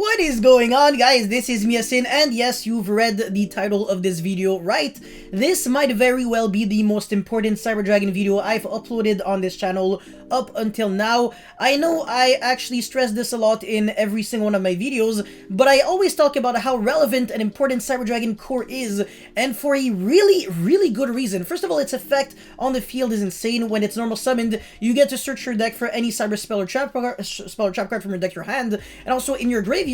What is going on, guys? This is Miasin, and yes, you've read the title of this video right. This might very well be the most important Cyber Dragon video I've uploaded on this channel up until now. I know I actually stress this a lot in every single one of my videos, but I always talk about how relevant and important Cyber Dragon core is, and for a really good reason. First of all, its effect on the field is insane. When it's normal summoned, you get to search your deck for any Cyber Spell or Trap card from your deck to your hand, and also in your graveyard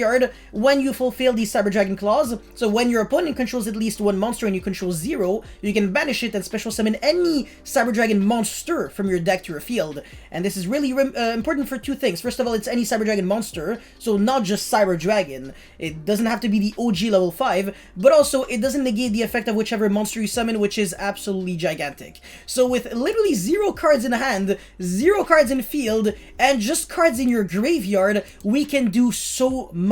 when you fulfill the Cyber Dragon clause. So when your opponent controls at least one monster and you control 0, you can banish it and special summon any Cyber Dragon monster from your deck to your field. And this is really important for two things. First of all, it's any Cyber Dragon monster, so not just Cyber Dragon. It doesn't have to be the OG level 5, but also it doesn't negate the effect of whichever monster you summon, which is absolutely gigantic. So with literally 0 cards in hand, 0 cards in field, and just cards in your graveyard, we can do so much.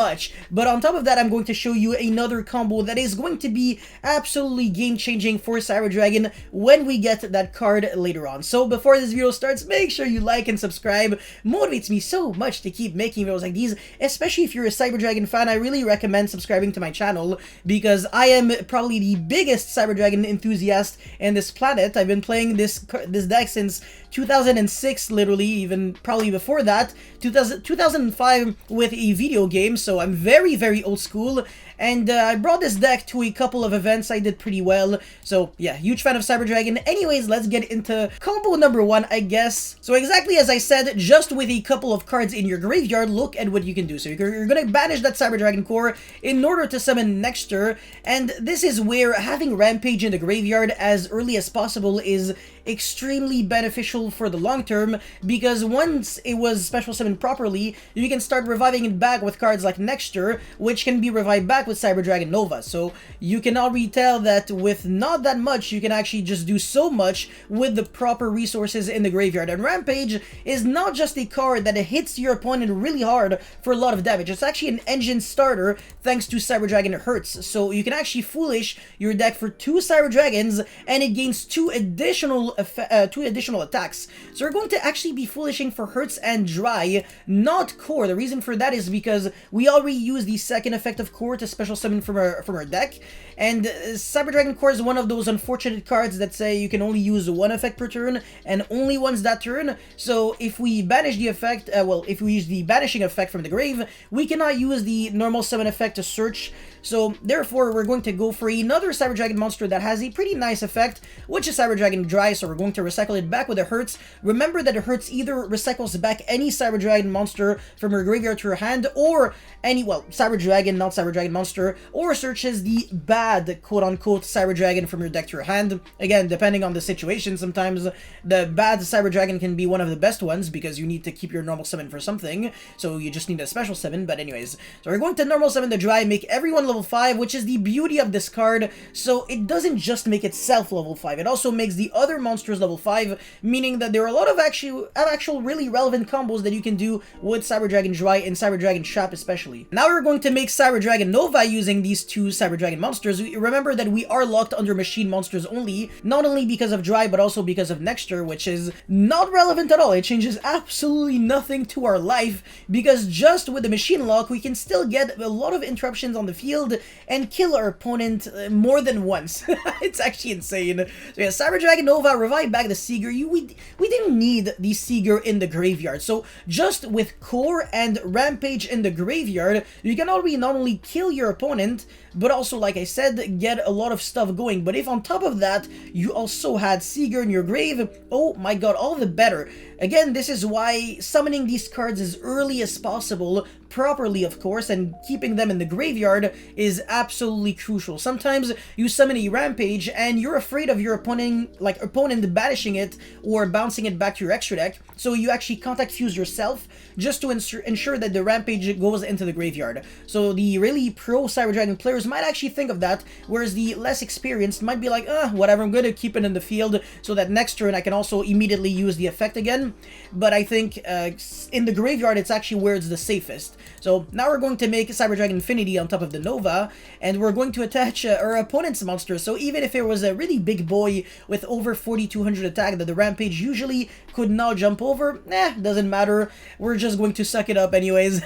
But on top of that, I'm going to show you another combo that is going to be absolutely game-changing for Cyber Dragon when we get that card later on. So before this video starts, make sure you like and subscribe. Motivates me so much to keep making videos like these, especially if you're a Cyber Dragon fan. I really recommend subscribing to my channel because I am probably the biggest Cyber Dragon enthusiast in this planet. I've been playing this deck since 2006, literally, even probably before that, 2005 with a video game, so I'm very old school, and I brought this deck to a couple of events. I did pretty well, so yeah, huge fan of Cyber Dragon. Anyways, let's get into combo number 1, I guess. So exactly as I said, just with a couple of cards in your graveyard, look at what you can do. So you're gonna banish that Cyber Dragon core in order to summon Nexter, and this is where having Rampage in the graveyard as early as possible is extremely beneficial for the long term, because once it was special summoned properly, you can start reviving it back with cards like Nexter, which can be revived back with Cyber Dragon Nova. So you can already tell that with not that much, you can actually just do so much with the proper resources in the graveyard. And Rampage is not just a card that hits your opponent really hard for a lot of damage. It's actually an engine starter thanks to Cyber Dragon Hurts. So you can actually foolish your deck for 2 Cyber Dragons, and it gains 2 additional attacks. So we're going to actually be foolishing for Hurts and Dry, not Core. The reason for that is because we already use the second effect of Core to special summon from our deck, and Cyber Dragon Core is one of those unfortunate cards that say you can only use 1 effect per turn, and only once that turn. So if we banish the effect, if we use the banishing effect from the grave, we cannot use the normal summon effect to search. So therefore, we're going to go for another Cyber Dragon monster that has a pretty nice effect, which is Cyber Dragon Dry. So we're going to recycle it back with the Hurts. Remember that the Hurts either recycles back any Cyber Dragon monster from your graveyard to your hand, or any, well, Cyber Dragon, not Cyber Dragon monster, or searches the bad, quote-unquote, Cyber Dragon from your deck to your hand. Again, depending on the situation, sometimes the bad Cyber Dragon can be one of the best ones because you need to keep your normal summon for something, so you just need a special summon. But anyways, so we're going to normal summon the Dry, make everyone level 5, which is the beauty of this card. So it doesn't just make itself level 5, it also makes the other monsters level 5, meaning that there are a lot of actual really relevant combos that you can do with Cyber Dragon Dry and Cyber Dragon Trap especially. Now we're going to make Cyber Dragon Nova using these 2 Cyber Dragon monsters. Remember that we are locked under machine monsters only, not only because of Dry, but also because of Nexter, which is not relevant at all. It changes absolutely nothing to our life, because just with the machine lock, we can still get a lot of interruptions on the field and kill our opponent more than once. It's actually insane. So yeah, Cyber Dragon Nova, revive back the Seeger. We didn't need the Seeger in the graveyard. So just with Core and Rampage in the graveyard, you can already not only kill your opponent, but also, like I said, get a lot of stuff going. But if on top of that, you also had Seeger in your grave, oh my god, all the better. Again, this is why summoning these cards as early as possible, properly of course, and keeping them in the graveyard is absolutely crucial. Sometimes you summon a Rampage and you're afraid of your opponent banishing it or bouncing it back to your extra deck, so you actually contact fuse yourself just to ensure that the Rampage goes into the graveyard. So the really pro Cyber Dragon players might actually think of that, whereas the less experienced might be like, whatever, I'm gonna keep it in the field so that next turn I can also immediately use the effect again. But I think in the graveyard, it's actually where it's the safest. So now we're going to make Cyber Dragon Infinity on top of the Nova, and we're going to attach our opponent's monster. So even if it was a really big boy with over 4200 attack that the Rampage usually could not jump over, doesn't matter. We're just going to suck it up anyways.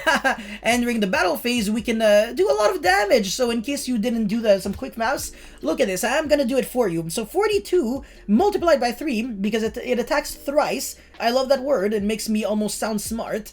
And during the battle phase, we can do a lot of damage. So in case you didn't do some quick maths, look at this. I'm gonna do it for you. So 42 multiplied by 3, because it attacks thrice. I love that word. It makes me almost sound smart.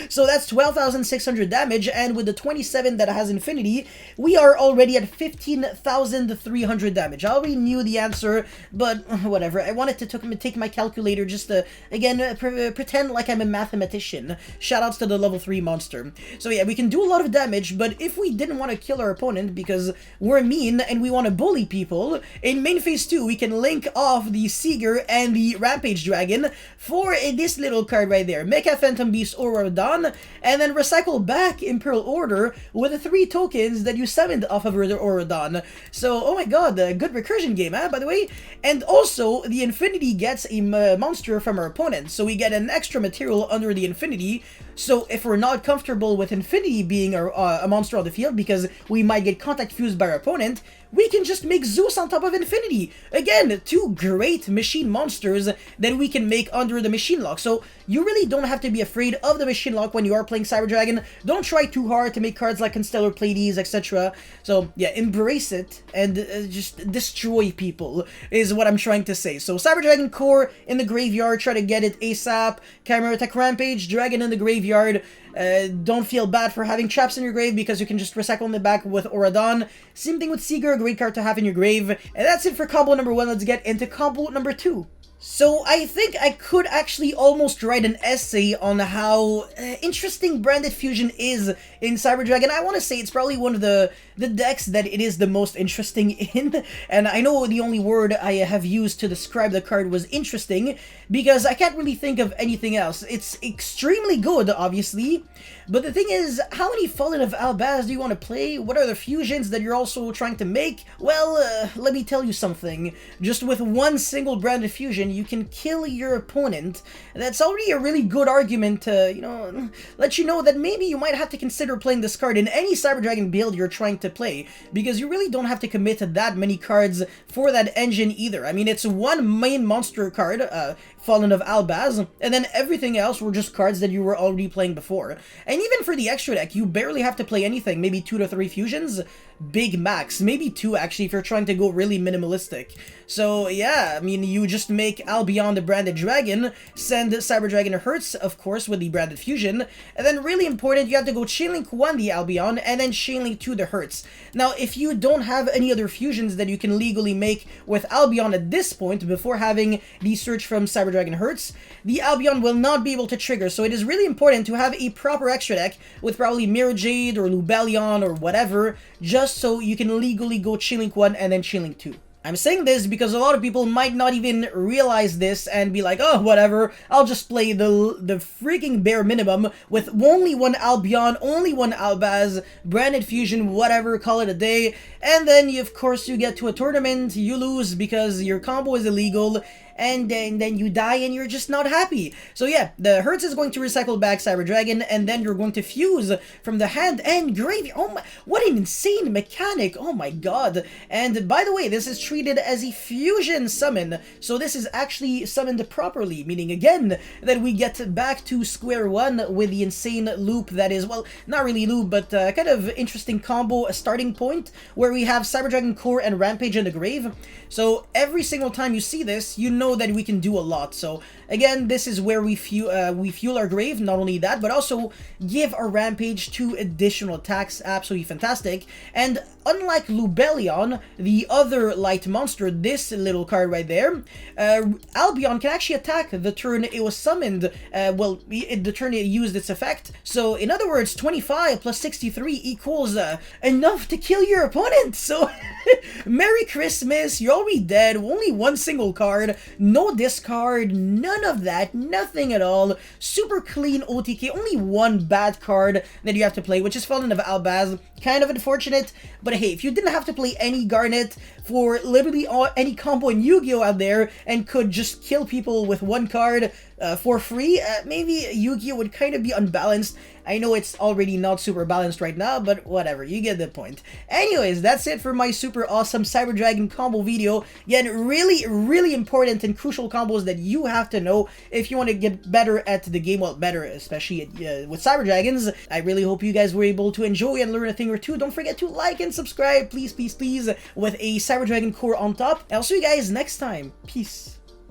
So that's 12,600 damage, and with the 27 that has Infinity, we are already at 15,300 damage. I already knew the answer, but whatever. I wanted to take my calculator just to, again, pretend like I'm a mathematician. Shoutouts to the level 3 monster. So yeah, we can do a lot of damage, but if we didn't want to kill our opponent because we're mean and we want to bully people, in main phase 2, we can link off the Seeger and the Rampage Dragon for this little card right there, Mecha Phantom Beast Aurodon, and then recycle back Imperial Order with the 3 tokens that you summoned off of Aurodon. So, oh my god, a good recursion game, by the way. And also, the Infinity gets a monster from our opponent, so we get an extra material under the Infinity. So if we're not comfortable with Infinity being a monster on the field because we might get contact fused by our opponent, we can just make Zeus on top of Infinity. Again, 2 great machine monsters that we can make under the machine lock. So you really don't have to be afraid of the machine lock when you are playing Cyber Dragon. Don't try too hard to make cards like Constellar Pleiades, etc. So yeah, embrace it and just destroy people is what I'm trying to say. So Cyber Dragon Core in the graveyard, try to get it ASAP. Chimera Attack Rampage, Dragon in the graveyard. Don't feel bad for having traps in your grave because you can just recycle them back with Aurodon. Same thing with Seeger, a great card to have in your grave. And that's it for combo number 1. Let's get into combo number 2. So I think I could actually almost write an essay on how interesting Branded Fusion is in Cyber Dragon. I want to say it's probably one of the decks that it is the most interesting in, and I know the only word I have used to describe the card was interesting, because I can't really think of anything else. It's extremely good, obviously, but the thing is, how many Fallen of Albaz do you want to play? What are the fusions that you're also trying to make? Well, let me tell you something. Just with one single Branded Fusion, you can kill your opponent. That's already a really good argument to, you know, let you know that maybe you might have to consider playing this card in any Cyber Dragon build you're trying to play, because you really don't have to commit to that many cards for that engine either. I mean, it's one main monster card, Fallen of Albaz, and then everything else were just cards that you were already playing before. And even for the extra deck, you barely have to play anything, maybe 2 to 3 fusions, big max, maybe 2 actually if you're trying to go really minimalistic. So yeah, I mean, you just make Albion the Branded Dragon, send Cyber Dragon Hertz, of course, with the Branded Fusion, and then really important, you have to go Chainlink 1 the Albion, and then Chainlink 2 the Hertz. Now, if you don't have any other fusions that you can legally make with Albion at this point, before having the search from Cyber Dragon Hertz, the Albion will not be able to trigger, so it is really important to have a proper extra deck with probably Mirror Jade or Lubellion or whatever, just so you can legally go Chainlink 1 and then Chainlink 2. I'm saying this because a lot of people might not even realize this and be like, oh, whatever, I'll just play the freaking bare minimum with only one Albion, only one Albaz, Branded Fusion, whatever, call it a day, and then, of course, you get to a tournament, you lose because your combo is illegal, and then you die and you're just not happy. So yeah, the Hertz is going to recycle back Cyber Dragon, and then you're going to fuse from the hand and graveyard. Oh my, what an insane mechanic, oh my god. And by the way, this is treated as a fusion summon, so this is actually summoned properly, meaning again that we get back to square one with the insane loop that is, well, not really loop, but kind of interesting combo, a starting point, where we have Cyber Dragon Core and Rampage in the grave. So every single time you see this, you know that we can do a lot. So again, this is where we fuel our grave. Not only that, but also give our Rampage 2 additional attacks. Absolutely fantastic. And unlike Lubellion, the other light monster, this little card right there, Albion can actually attack the turn it was summoned, the turn it used its effect. So in other words, 25 plus 63 equals enough to kill your opponent. So Merry Christmas, you're already dead, only one single card, no discard, none of that, nothing at all, super clean OTK, only one bad card that you have to play, which is Fallen of Albaz, kind of unfortunate, but hey, if you didn't have to play any Garnet for literally any combo in Yu-Gi-Oh out there, and could just kill people with one card for free, maybe Yu-Gi-Oh would kind of be unbalanced. I know it's already not super balanced right now, but whatever, you get the point. Anyways, that's it for my super awesome Cyber Dragon combo video. Again, really important and crucial combos that you have to know if you want to get better at the game, well, better especially with Cyber Dragons. I really hope you guys were able to enjoy and learn a thing or two. Don't forget to like and subscribe, please, with a Cyber Dragon core on top. I'll see you guys next time. Peace.